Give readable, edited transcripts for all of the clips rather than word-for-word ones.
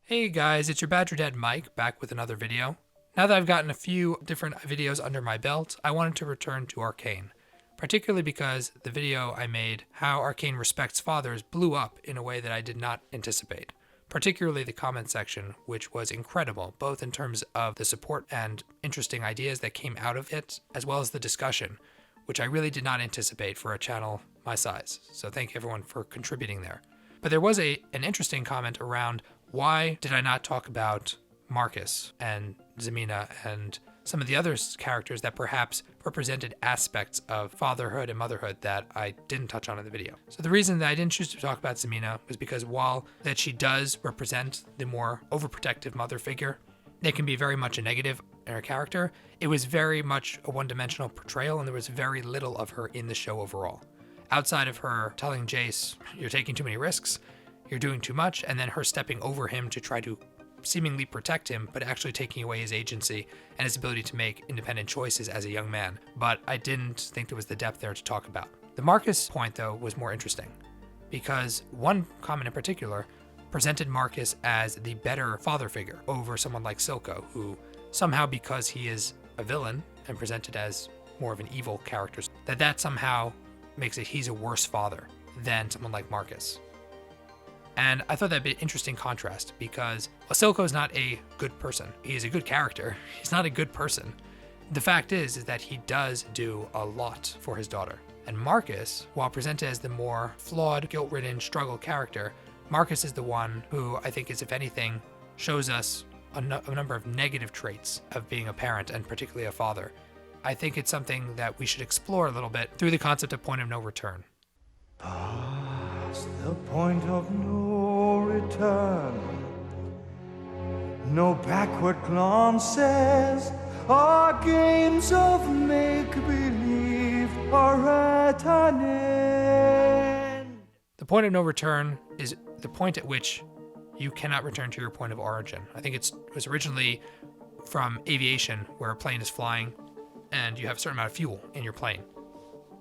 Hey guys, it's your BadgerDad Mike back with another video. Now that I've gotten a few different videos under my belt, I wanted to return to Arcane, particularly because the video I made, How Arcane Respects Fathers, blew up in a way that I did not anticipate, particularly the comment section, which was incredible, both in terms of the support and interesting ideas that came out of it, as well as the discussion, which I really did not anticipate for a channel my size. So thank you everyone for contributing there. But there was an interesting comment around why did I not talk about Marcus and Zemina and some of the other characters that perhaps represented aspects of fatherhood and motherhood that I didn't touch on in the video. So the reason that I didn't choose to talk about Zemina was because while that she does represent the more overprotective mother figure, it can be very much a negative in her character. It was very much a one-dimensional portrayal, and there was very little of her in the show overall. Outside of her telling Jace, you're taking too many risks, you're doing too much, and then her stepping over him to try to seemingly protect him, but actually taking away his agency and his ability to make independent choices as a young man. But I didn't think there was the depth there to talk about. The Marcus point, though, was more interesting, because one comment in particular presented Marcus as the better father figure over someone like Silco, who somehow, because he is a villain and presented as more of an evil character, that somehow makes it he's a worse father than someone like Marcus. And I thought that'd be an interesting contrast because Silco is not a good person. He is a good character. He's not a good person. The fact is that he does do a lot for his daughter. And Marcus, while presented as the more flawed, guilt-ridden, struggle character, Marcus is the one who I think is, if anything, shows us a number of negative traits of being a parent and particularly a father. I think it's something that we should explore a little bit through the concept of point of no return. Past the point of no return, no backward glances, our games of make-believe are at an end. The point of no return is the point at which you cannot return to your point of origin. I think it was originally from aviation, where a plane is flying and you have a certain amount of fuel in your plane.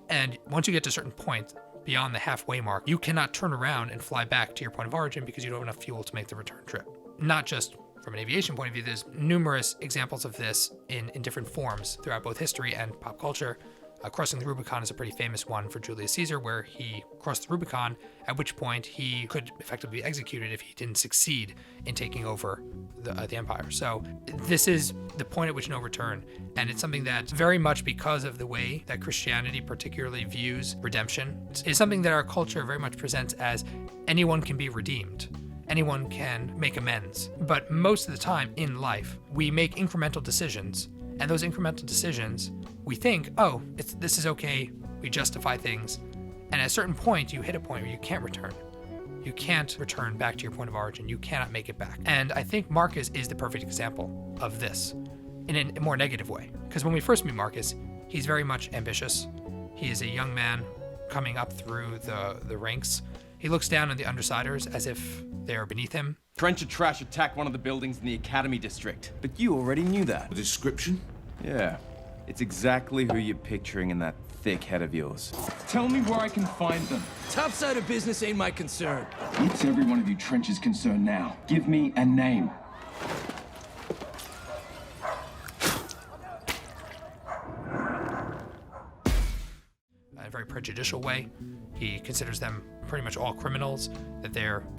And once you get to a certain point, beyond the halfway mark, you cannot turn around and fly back to your point of origin because you don't have enough fuel to make the return trip. Not just from an aviation point of view, there's numerous examples of this in different forms throughout both history and pop culture. Crossing the Rubicon is a pretty famous one for Julius Caesar, where he crossed the Rubicon, at which point he could effectively be executed if he didn't succeed in taking over the empire. So this is the point at which no return, and it's something that very much because of the way that Christianity particularly views redemption, is something that our culture very much presents as anyone can be redeemed. Anyone can make amends. But most of the time in life, we make incremental decisions, and those incremental decisions, we think, oh, this is okay, we justify things, and at a certain point, you hit a point where you can't return. You can't return back to your point of origin. You cannot make it back. And I think Marcus is the perfect example of this in a more negative way. Because when we first meet Marcus, he's very much ambitious. He is a young man coming up through the ranks. He looks down on the undersiders as if they are beneath him. Trench of trash attacked one of the buildings in the Academy District. But you already knew that. The description? Yeah. It's exactly who you're picturing in that thick head of yours. Tell me where I can find them. Top side of business ain't my concern. It's every one of you Trench's concern now. Give me a name. In a very prejudicial way. He considers them pretty much all criminals, that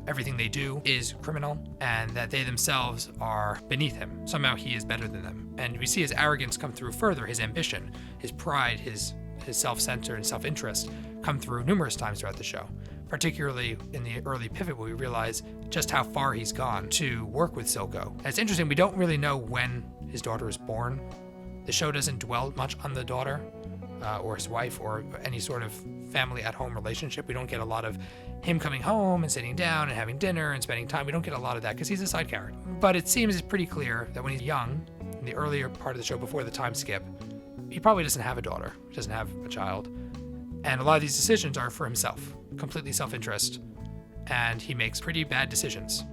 everything they do is criminal, and that they themselves are beneath him. Somehow he is better than them. And we see his arrogance come through further, his ambition, his pride, his self-centered and self-interest come through numerous times throughout the show, particularly in the early pivot where we realize just how far he's gone to work with Silco. And it's interesting, we don't really know when his daughter is born. The show doesn't dwell much on the daughter, or his wife, or any sort of family at home relationship. We don't get a lot of him coming home and sitting down and having dinner and spending time. We don't get a lot of that because he's a side character. But it seems it's pretty clear that when he's young, in the earlier part of the show before the time skip, he probably doesn't have a daughter, doesn't have a child. And a lot of these decisions are for himself, completely self-interest, and he makes pretty bad decisions.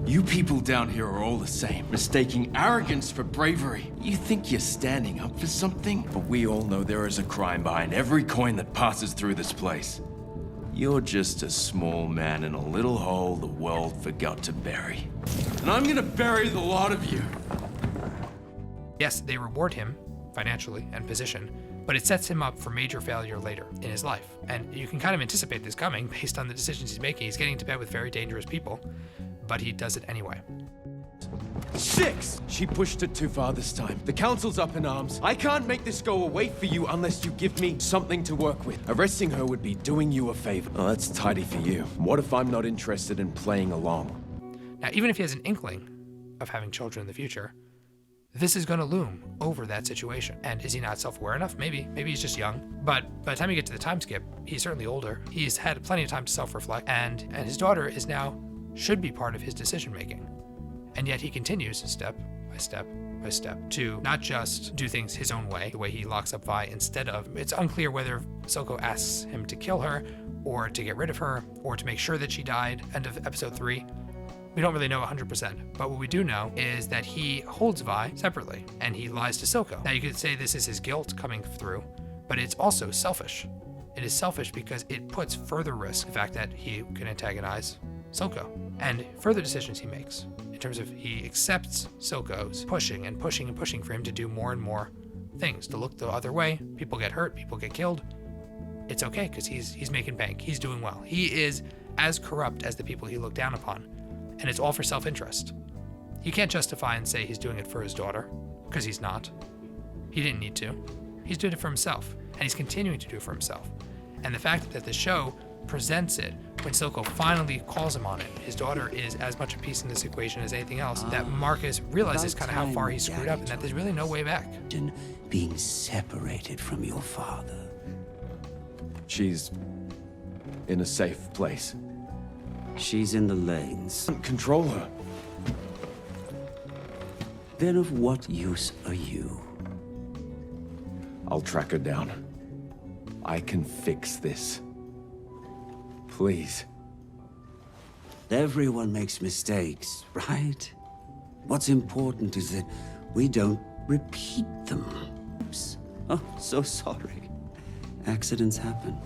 You people down here are all the same, mistaking arrogance for bravery. You think you're standing up for something? But we all know there is a crime behind every coin that passes through this place. You're just a small man in a little hole the world forgot to bury. And I'm gonna bury the lot of you. Yes, they reward him financially and position, but it sets him up for major failure later in his life. And you can kind of anticipate this coming based on the decisions he's making. He's getting into bed with very dangerous people, but he does it anyway. 6! She pushed it too far this time. The council's up in arms. I can't make this go away for you unless you give me something to work with. Arresting her would be doing you a favor. Oh, that's tidy for you. What if I'm not interested in playing along? Now, even if he has an inkling of having children in the future, this is going to loom over that situation. And is he not self-aware enough? Maybe. Maybe he's just young. But by the time you get to the time skip, he's certainly older. He's had plenty of time to self-reflect, and his daughter is now should be part of his decision-making. And yet he continues step by step by step to not just do things his own way, the way he locks up Vi, instead of, it's unclear whether Silco asks him to kill her or to get rid of her or to make sure that she died. End of episode 3. We don't really know 100%, but what we do know is that he holds Vi separately and he lies to Silco. Now you could say this is his guilt coming through, but it's also selfish. It is selfish because it puts further risk, the fact that he can antagonize Silco and further decisions he makes. In terms of he accepts Silco's pushing and pushing and pushing for him to do more and more things, to look the other way. People get hurt, people get killed. It's okay because he's making bank. He's doing well. He is as corrupt as the people he looked down upon. And it's all for self-interest. You can't justify and say he's doing it for his daughter, because he's not. He didn't need to. He's doing it for himself, and he's continuing to do it for himself. And the fact that the show presents it when Silco finally calls him on it, his daughter is as much a piece in this equation as anything else, that Marcus realizes kind of how far he screwed up and that there's really no way back. Being separated from your father. She's in a safe place. She's in the lanes. Control her. Then of what use are you? I'll track her down. I can fix this. Please. Everyone makes mistakes, right? What's important is that we don't repeat them. Oops. Oh, so sorry. Accidents happen.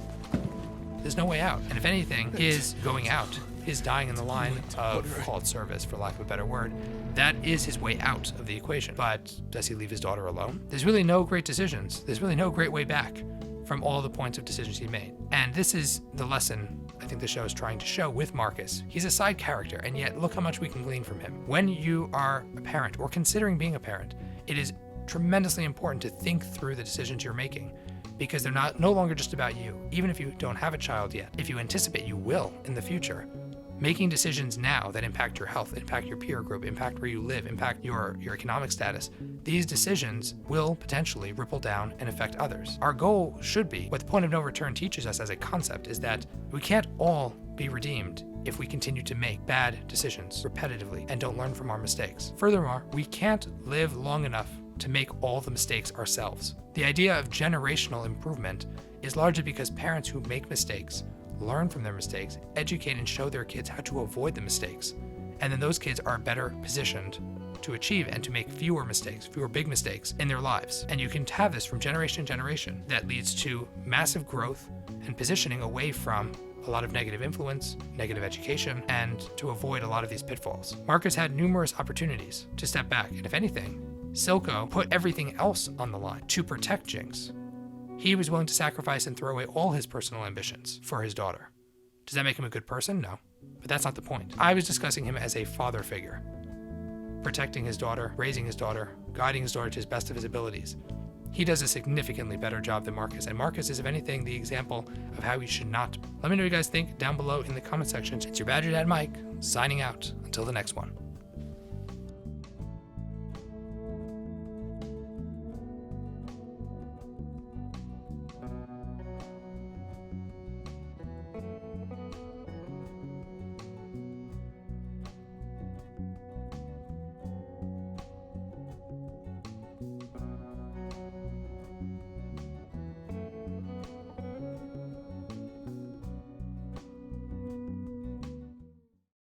There's no way out. And if anything, his going out, his dying in the line of called service, for lack of a better word, that is his way out of the equation. But does he leave his daughter alone? There's really no great decisions. There's really no great way back from all the points of decisions he made. And this is the lesson I think the show is trying to show with Marcus. He's a side character, and yet look how much we can glean from him. When you are a parent or considering being a parent, it is tremendously important to think through the decisions you're making, because they're no longer just about you. Even if you don't have a child yet, if you anticipate you will in the future, making decisions now that impact your health, impact your peer group, impact where you live, impact your economic status, these decisions will potentially ripple down and affect others. Our goal should be, what the point of no return teaches us as a concept, is that we can't all be redeemed if we continue to make bad decisions repetitively and don't learn from our mistakes. Furthermore, we can't live long enough to make all the mistakes ourselves. The idea of generational improvement is largely because parents who make mistakes learn from their mistakes, educate and show their kids how to avoid the mistakes. And then those kids are better positioned to achieve and to make fewer mistakes, fewer big mistakes in their lives. And you can have this from generation to generation that leads to massive growth and positioning away from a lot of negative influence, negative education, and to avoid a lot of these pitfalls. Marcus had numerous opportunities to step back, and if anything, Silco put everything else on the line to protect Jinx. He was willing to sacrifice and throw away all his personal ambitions for his daughter. Does that make him a good person? No. But that's not the point. I was discussing him as a father figure, protecting his daughter, raising his daughter, guiding his daughter to his best of his abilities. He does a significantly better job than Marcus, and Marcus is, if anything, the example of how he should not. Let me know what you guys think down below in the comment section. It's your BadgerDad Mike, signing out. Until the next one.